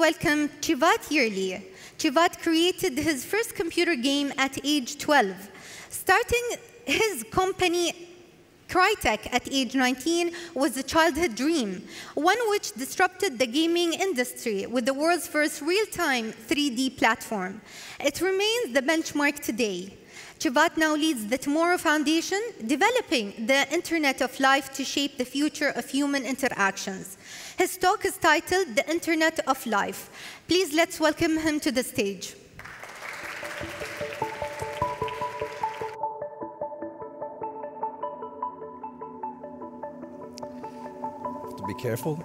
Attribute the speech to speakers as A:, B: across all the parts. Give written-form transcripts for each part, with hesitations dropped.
A: welcome Cevat Yerli. Cevat created his first computer game at age 12, starting his company Crytek at age 19 was a childhood dream, one which disrupted the gaming industry with the world's first real-time 3D platform. It remains the benchmark today. Cevat now leads the Tomorrow Foundation, developing the Internet of Life to shape the future of human interactions. His talk is titled The Internet of Life. Please let's welcome him to the stage.
B: Be careful.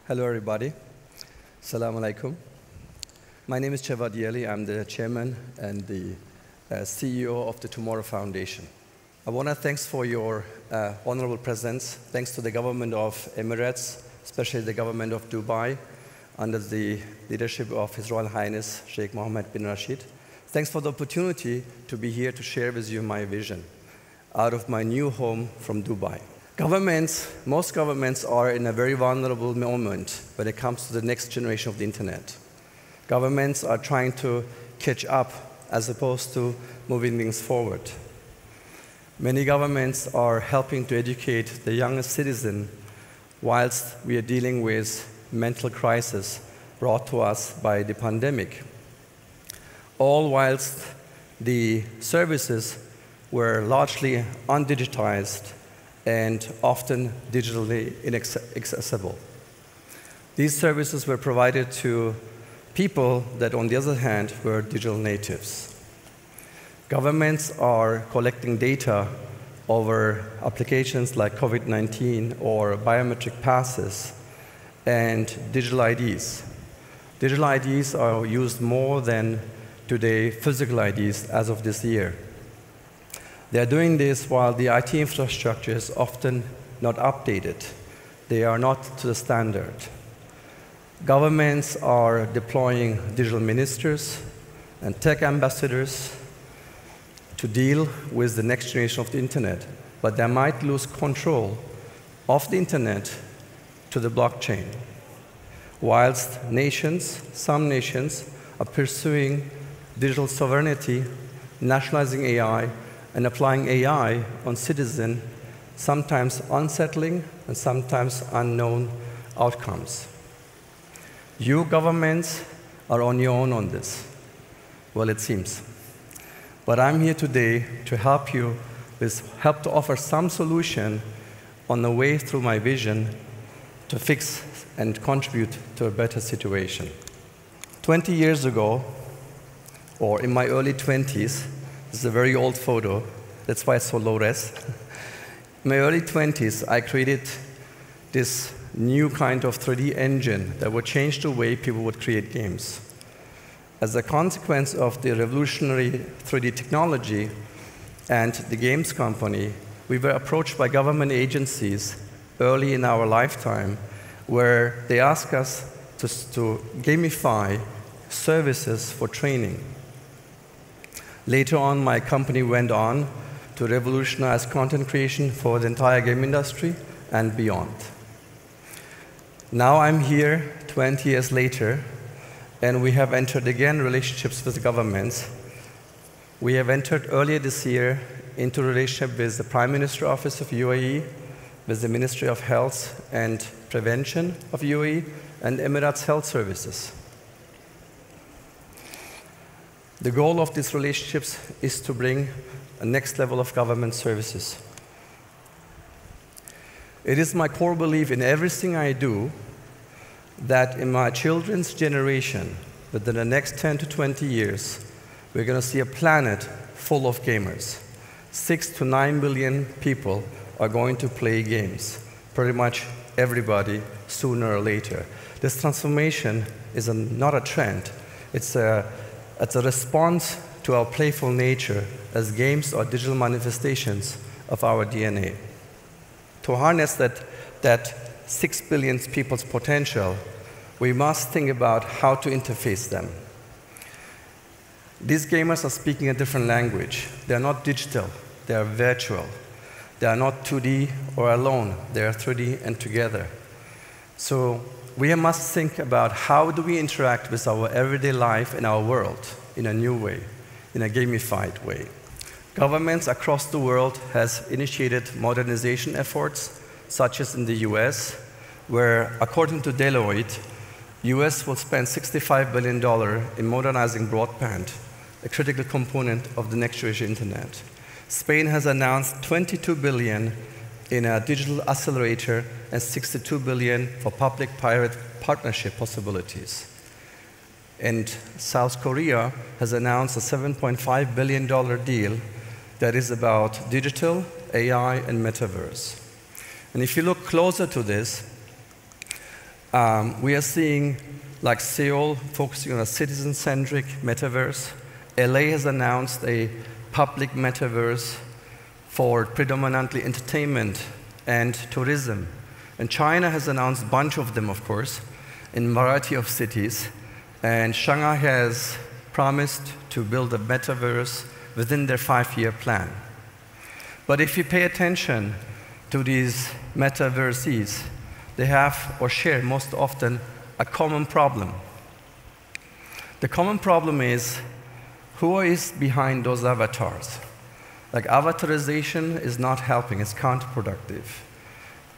B: Hello, everybody. Assalamu alaikum. My name is Cevat Yerli. I'm the chairman and the CEO of the Tomorrow Foundation. I want to thank for your honorable presence. Thanks to the government of Emirates, especially the government of Dubai, under the leadership of His Royal Highness Sheikh Mohammed bin Rashid. Thanks for the opportunity to be here to share with you my vision out of my new home from Dubai. Most governments are in a very vulnerable moment when it comes to the next generation of the internet. Governments are trying to catch up as opposed to moving things forward. Many governments are helping to educate the youngest citizen whilst we are dealing with mental crisis brought to us by the pandemic. All whilst the services were largely undigitized and often digitally inaccessible. These services were provided to people that, on the other hand, were digital natives. Governments are collecting data over applications like COVID-19 or biometric passes and digital IDs. Digital IDs are used more than today physical IDs as of this year. They are doing this while the IT infrastructure is often not updated. They are not to the standard. Governments are deploying digital ministers and tech ambassadors to deal with the next generation of the internet, but they might lose control of the internet to the blockchain, whilst some nations are pursuing digital sovereignty, nationalizing AI, and applying AI on citizens, sometimes unsettling and sometimes unknown outcomes. You governments are on your own on this. Well, it seems. But I'm here today to help you help to offer some solution on the way through my vision to fix and contribute to a better situation. 20 years ago, or in my early 20s, this is a very old photo, that's why it's so low res. In my early 20s, I created this new kind of 3D engine that would change the way people would create games. As a consequence of the revolutionary 3D technology and the games company, we were approached by government agencies early in our lifetime where they asked us to gamify services for training. Later on, my company went on to revolutionize content creation for the entire game industry and beyond. Now I'm here 20 years later, and we have entered again relationships with governments. We have entered earlier this year into a relationship with the Prime Minister Office of UAE, with the Ministry of Health and Prevention of UAE, and Emirates Health Services. The goal of these relationships is to bring a next level of government services. It is my core belief in everything I do that in my children's generation, within the next 10 to 20 years, we're going to see a planet full of gamers. 6 to 9 billion people are going to play games. Pretty much everybody, sooner or later. This transformation is not a trend. It's a response to our playful nature, as games are digital manifestations of our DNA. To harness that 6 billion people's potential, we must think about how to interface them. These gamers are speaking a different language. They're not digital, they are virtual. They are not 2D or alone, they are 3D and together. So we must think about how do we interact with our everyday life in our world in a new way, in a gamified way. Governments across the world has initiated modernization efforts, such as in the US, where according to Deloitte, US will spend $65 billion in modernizing broadband, a critical component of the next generation internet. Spain has announced $22 billion in a digital accelerator and $62 billion for public-private partnership possibilities. And South Korea has announced a $7.5 billion deal that is about digital, AI, and Metaverse. And if you look closer to this, we are seeing like Seoul focusing on a citizen-centric Metaverse. LA has announced a public Metaverse for predominantly entertainment and tourism. And China has announced a bunch of them, of course, in a variety of cities. And Shanghai has promised to build a Metaverse within their 5-year plan. But if you pay attention to these Metaverses, they have or share most often a common problem. The common problem is who is behind those avatars? Like avatarization is not helping, it's counterproductive.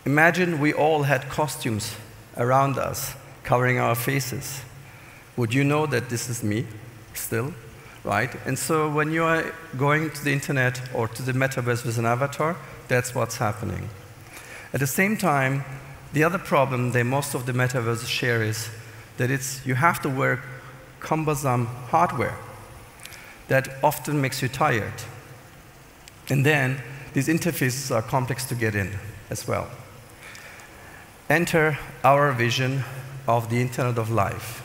B: Imagine we all had costumes around us covering our faces. Would you know that this is me still, right? And so when you are going to the internet or to the metaverse with an avatar, that's what's happening. At the same time, the other problem that most of the metaverses share is that you have to wear cumbersome hardware that often makes you tired. And then these interfaces are complex to get in as well. Enter our vision of the Internet of Life.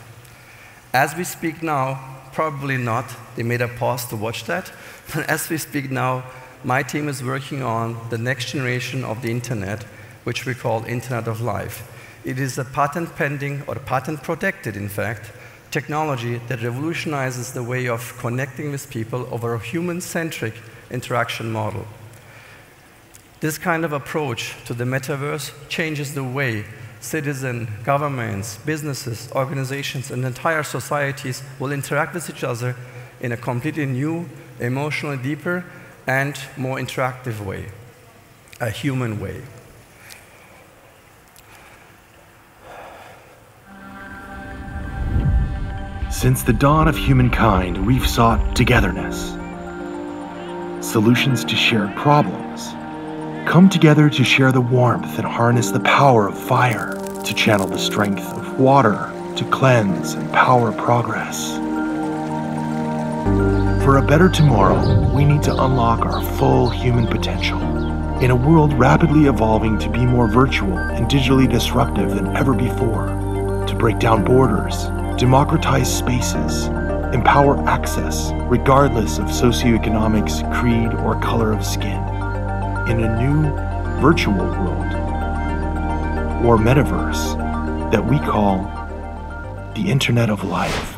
B: As we speak now, probably not, they made a pause to watch that, but as we speak now, my team is working on the next generation of the Internet, which we call Internet of Life. It is a patent pending, or patent protected in fact, technology that revolutionizes the way of connecting with people over a human-centric interaction model. This kind of approach to the metaverse changes the way citizens, governments, businesses, organizations, and entire societies will interact with each other in a completely new, emotionally deeper, and more interactive way, a human way.
C: Since the dawn of humankind, we've sought togetherness, solutions to shared problems. Come together to share the warmth and harness the power of fire, to channel the strength of water, to cleanse and power progress. For a better tomorrow, we need to unlock our full human potential in a world rapidly evolving to be more virtual and digitally disruptive than ever before, to break down borders, democratize spaces, empower access regardless of socioeconomics, creed, or color of skin, in a new virtual world, or metaverse, that we call the Internet of Life.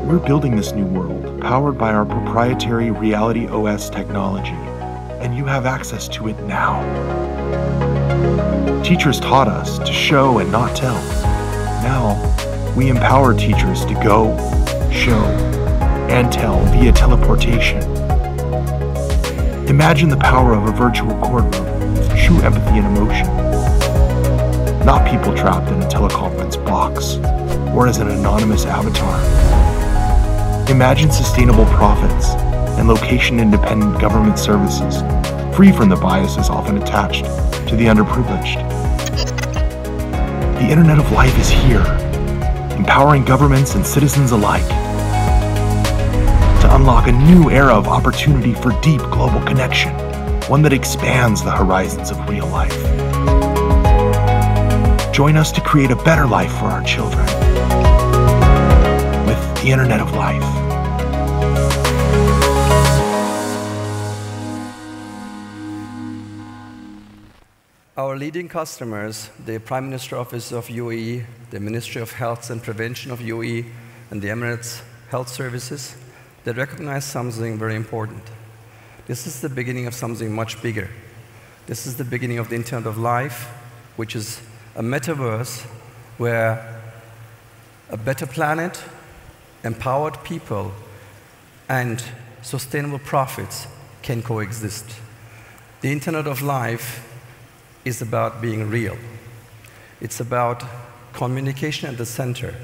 C: We're building this new world, powered by our proprietary Reality OS technology, and you have access to it now. Teachers taught us to show and not tell. Now, we empower teachers to go, show, and tell via teleportation. Imagine the power of a virtual courtroom with true empathy and emotion. Not people trapped in a teleconference box or as an anonymous avatar. Imagine sustainable profits and location-independent government services, free from the biases often attached to the underprivileged. The Internet of Life is here, empowering governments and citizens alike to unlock a new era of opportunity for deep global connection, one that expands the horizons of real life. Join us to create a better life for our children with the Internet of Life.
B: Our leading customers, the Prime Minister Office of UAE, the Ministry of Health and Prevention of UAE, and the Emirates Health Services, they recognize something very important. This is the beginning of something much bigger. This is the beginning of the Internet of Life, which is a metaverse where a better planet, empowered people, and sustainable profits can coexist. The Internet of Life is about being real. It's about communication at the center.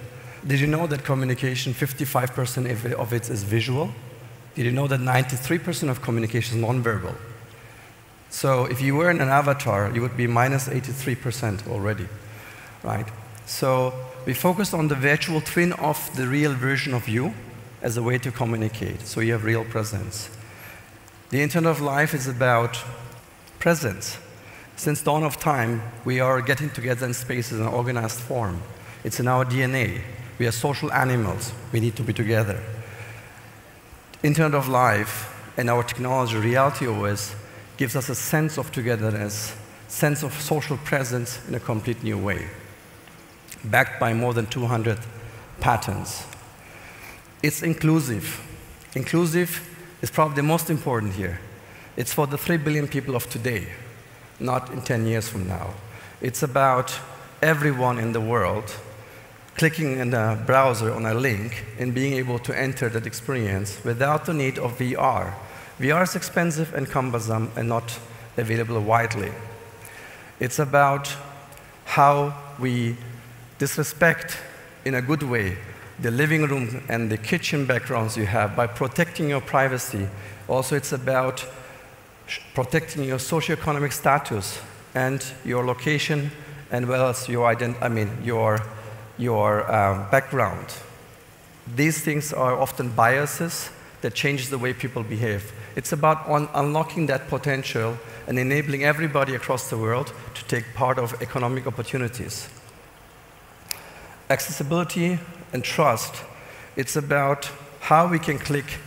B: Did you know that communication, 55% of it is visual? Did you know that 93% of communication is nonverbal? So if you were in an avatar, you would be minus 83% already, right? So we focused on the virtual twin of the real version of you as a way to communicate, so you have real presence. The Internet of Life is about presence. Since dawn of time, we are getting together in spaces in an organized form. It's in our DNA. We are social animals. We need to be together. Internet of Life and our technology, Reality OS, gives us a sense of togetherness, sense of social presence in a complete new way, backed by more than 200 patents. It's inclusive. Inclusive is probably the most important here. It's for the 3 billion people of today, not in 10 years from now. It's about everyone in the world clicking in a browser on a link and being able to enter that experience without the need of VR. VR is expensive and cumbersome and not available widely. It's about how we disrespect, in a good way, the living room and the kitchen backgrounds you have by protecting your privacy. Also, it's about protecting your socioeconomic status and your location, and well as your background. These things are often biases that change the way people behave. It's about unlocking that potential and enabling everybody across the world to take part of economic opportunities. Accessibility and trust, it's about how we can click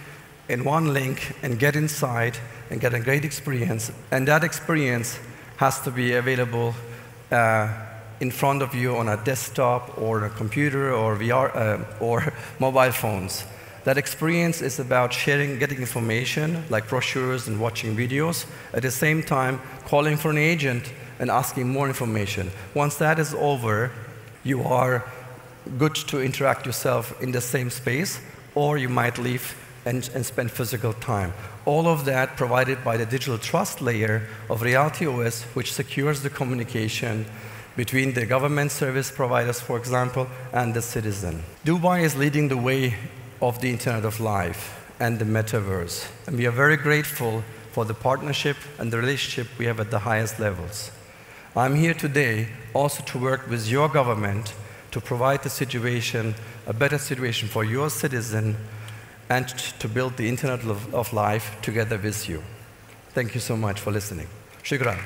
B: in one link and get inside and get a great experience. And that experience has to be available in front of you on a desktop or a computer or VR or mobile phones. That experience is about sharing, getting information like brochures and watching videos. At the same time, calling for an agent and asking more information. Once that is over, you are good to interact yourself in the same space, or you might leave and spend physical time. All of that provided by the digital trust layer of Reality OS, which secures the communication between the government service providers, for example, and the citizen. Dubai is leading the way of the Internet of Life and the Metaverse. And we are very grateful for the partnership and the relationship we have at the highest levels. I'm here today also to work with your government to provide the situation, a better situation for your citizen, and to build the Internet of Life together with you. Thank you so much for listening. Shukran.